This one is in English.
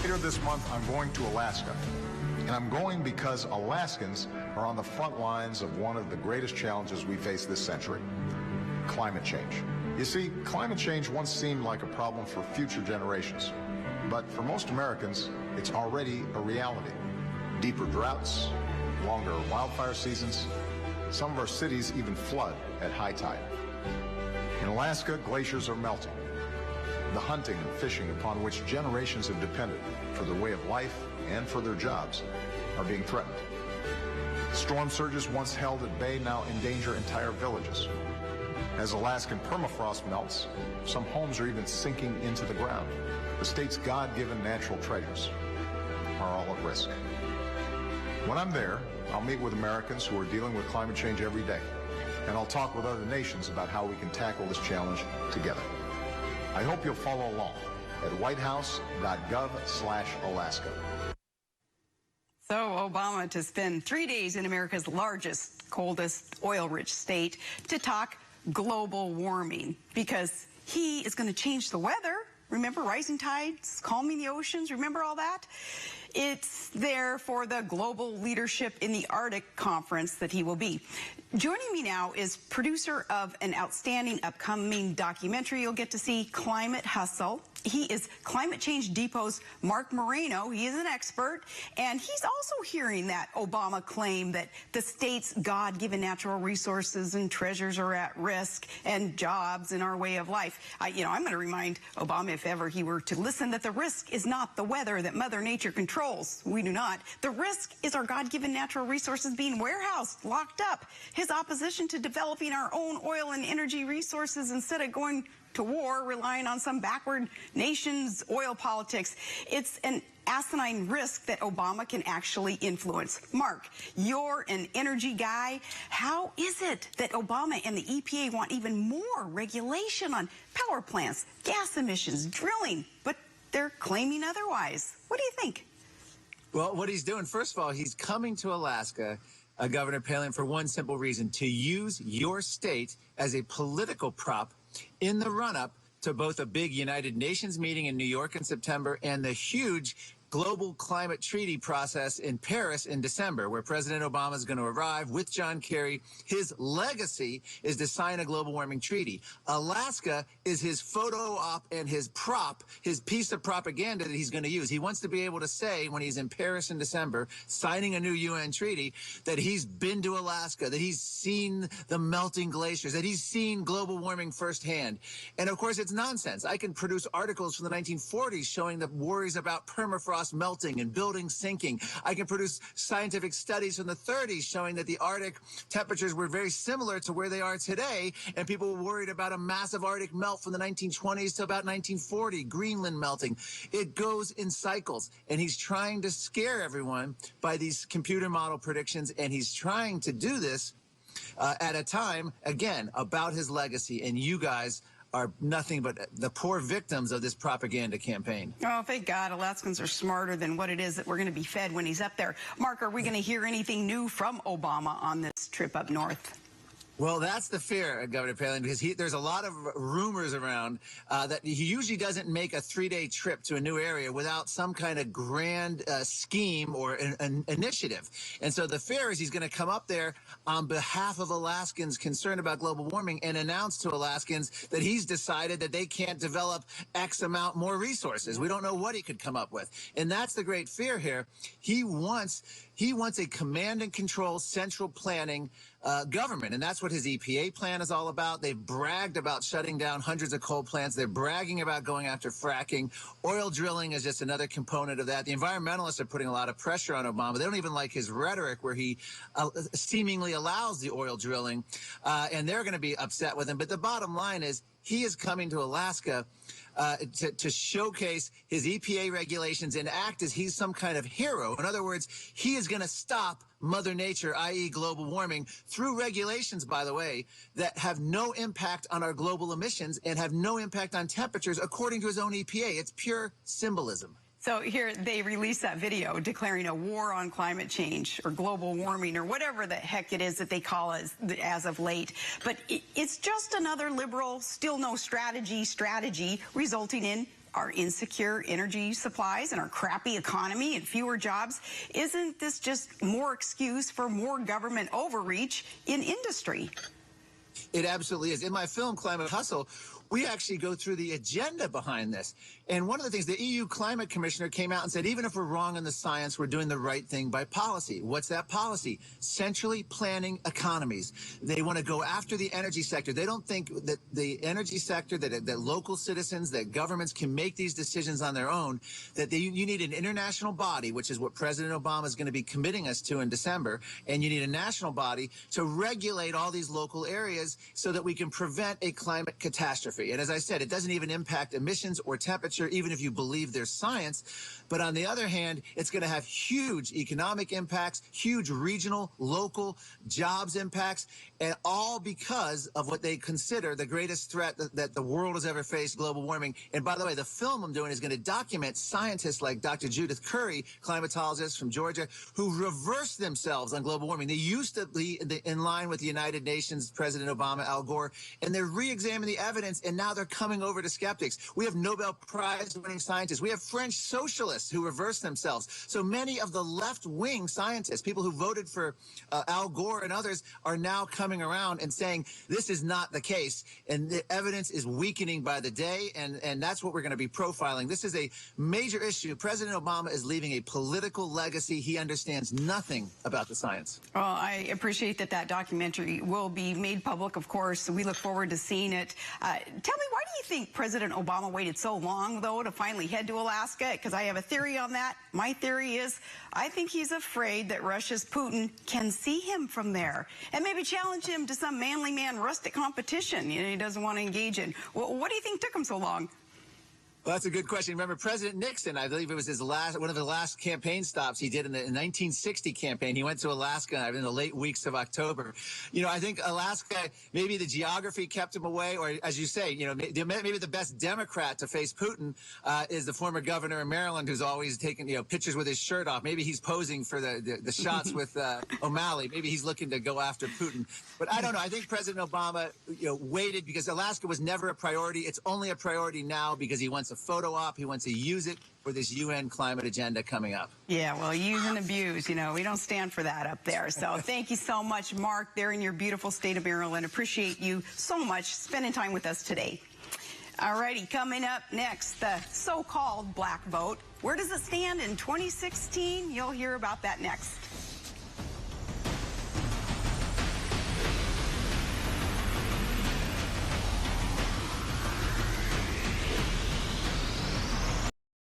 Later this month, I'm going to Alaska. And I'm going because Alaskans are on the front lines of one of the greatest challenges we face this century, climate change. You see, climate change once seemed like a problem for future generations. But for most Americans, it's already a reality. Deeper droughts, longer wildfire seasons, some of our cities even flood at high tide. In Alaska, glaciers are melting. The hunting and fishing upon which generations have depended for their way of life and for their jobs are being threatened. Storm surges once held at bay now endanger entire villages. As Alaskan permafrost melts, some homes are even sinking into the ground. The state's God-given natural treasures are all at risk. When I'm there, I'll meet with Americans who are dealing with climate change every day, and I'll talk with other nations about how we can tackle this challenge together. I hope you'll follow along at whitehouse.gov/Alaska. So Obama to spend 3 days in America's largest, coldest, oil-rich state to talk global warming, because he is going to change the weather. Remember rising tides, calming the oceans, remember all that? It's there for the global leadership in the Arctic conference that he will be. Joining me now is producer of an outstanding upcoming documentary you'll get to see, Climate Hustle. He is Climate Change Depot's Marc Mareno. He is an expert, and he's also hearing that Obama claim that the state's God-given natural resources and treasures are at risk, and jobs and our way of life. I'm going to remind Obama, if ever he were to listen, that the risk is not the weather that Mother Nature controls. We do not. The risk is our God-given natural resources being warehoused, locked up. His opposition to developing our own oil and energy resources instead of going to war, relying on some backward nation's oil politics. It's an asinine risk that Obama can actually influence. Marc, you're an energy guy. How is it that Obama and the EPA want even more regulation on power plants, gas emissions, drilling, but they're claiming otherwise? What do you think? Well, what he's doing, first of all, he's coming to Alaska, Governor Palin, for one simple reason: to use your state as a political prop in the run-up to both a big United Nations meeting in New York in September and the huge global climate treaty process in Paris in December, where President Obama is going to arrive with John Kerry. His legacy is to sign a global warming treaty. Alaska is his photo op and his prop, his piece of propaganda that he's going to use. He wants to be able to say, when he's in Paris in December, signing a new UN treaty, that he's been to Alaska, that he's seen the melting glaciers, that he's seen global warming firsthand. And of course, it's nonsense. I can produce articles from the 1940s showing the worries about permafrost melting and buildings sinking. I can produce scientific studies from the 30s showing that the Arctic temperatures were very similar to where they are today, and people were worried about a massive Arctic melt from the 1920s to about 1940, Greenland melting. It goes in cycles, and he's trying to scare everyone by these computer model predictions, and he's trying to do this at a time, again, about his legacy, and you guys are nothing but the poor victims of this propaganda campaign. Oh, thank God Alaskans are smarter than what it is that we're going to be fed when he's up there. Marc, are we going to hear anything new from Obama on this trip up north? Well, that's the fear, Governor Palin, because there's a lot of rumors around that he usually doesn't make a 3-day trip to a new area without some kind of grand scheme or an initiative. And so the fear is he's going to come up there on behalf of Alaskans concerned about global warming and announce to Alaskans that he's decided that they can't develop X amount more resources. We don't know what he could come up with. And that's the great fear here. He wants a command and control central planning government, and that's what his EPA plan is all about. They've bragged about shutting down hundreds of coal plants. They're bragging about going after fracking. Oil drilling is just another component of that. The environmentalists are putting a lot of pressure on Obama. They don't even like his rhetoric where he seemingly allows the oil drilling, and they're going to be upset with him. But the bottom line is he is coming to Alaska to showcase his EPA regulations and act as he's some kind of hero. In other words, he is going to stop Mother Nature, i.e. global warming, through regulations, by the way, that have no impact on our global emissions and have no impact on temperatures, according to his own EPA. It's pure symbolism. So here they released that video declaring a war on climate change or global warming or whatever the heck it is that they call it as of late. But it's just another liberal, still no strategy resulting in our insecure energy supplies and our crappy economy and fewer jobs, isn't this just more excuse for more government overreach in industry? It absolutely is. In my film, Climate Hustle, we actually go through the agenda behind this. And one of the things, the EU climate commissioner came out and said, even if we're wrong in the science, we're doing the right thing by policy. What's that policy? Centrally planning economies. They want to go after the energy sector. They don't think that the energy sector, that local citizens, that governments can make these decisions on their own, that you need an international body, which is what President Obama is going to be committing us to in December, and you need a national body to regulate all these local areas so that we can prevent a climate catastrophe. And as I said, it doesn't even impact emissions or temperature, even if you believe there's science. But on the other hand, it's going to have huge economic impacts, huge regional, local jobs impacts, and all because of what they consider the greatest threat that the world has ever faced, global warming. And by the way, the film I'm doing is going to document scientists like Dr. Judith Curry, climatologist from Georgia, who reversed themselves on global warming. They used to be in line with the United Nations, President Obama, Al Gore, and they're re-examining the evidence, and now they're coming over to skeptics. We have Nobel Prize-winning scientists. We have French socialists who reversed themselves. So many of the left-wing scientists, people who voted for Al Gore and others, are now coming around and saying this is not the case, and the evidence is weakening by the day, and that's what we're going to be profiling. This is a major issue. President Obama is leaving a political legacy. He understands nothing about the science. Well, I appreciate that documentary will be made public, of course. We look forward to seeing it. Tell me, why do you think President Obama waited so long, though, to finally head to Alaska? Because I have a theory on that. My theory is I think he's afraid that Russia's Putin can see him from there and maybe challenge him to some manly man rustic competition he doesn't want to engage in. What do you think took him so long? Well, that's a good question. Remember, President Nixon, I believe it was one of the last campaign stops he did in the 1960 campaign. He went to Alaska in the late weeks of October. I think Alaska, maybe the geography kept him away, or as you say, maybe the best Democrat to face Putin is the former governor of Maryland, who's always taking, pictures with his shirt off. Maybe he's posing for the shots with O'Malley. Maybe he's looking to go after Putin. But I don't know. I think President Obama, waited because Alaska was never a priority. It's only a priority now because he wants a photo op. He wants to use it for this UN climate agenda coming up. Yeah, well, use and abuse, we don't stand for that up there. So thank you so much, Marc, there in your beautiful state of Maryland. Appreciate you so much spending time with us today. All righty, coming up next, the so-called black vote. Where does it stand in 2016? You'll hear about that next.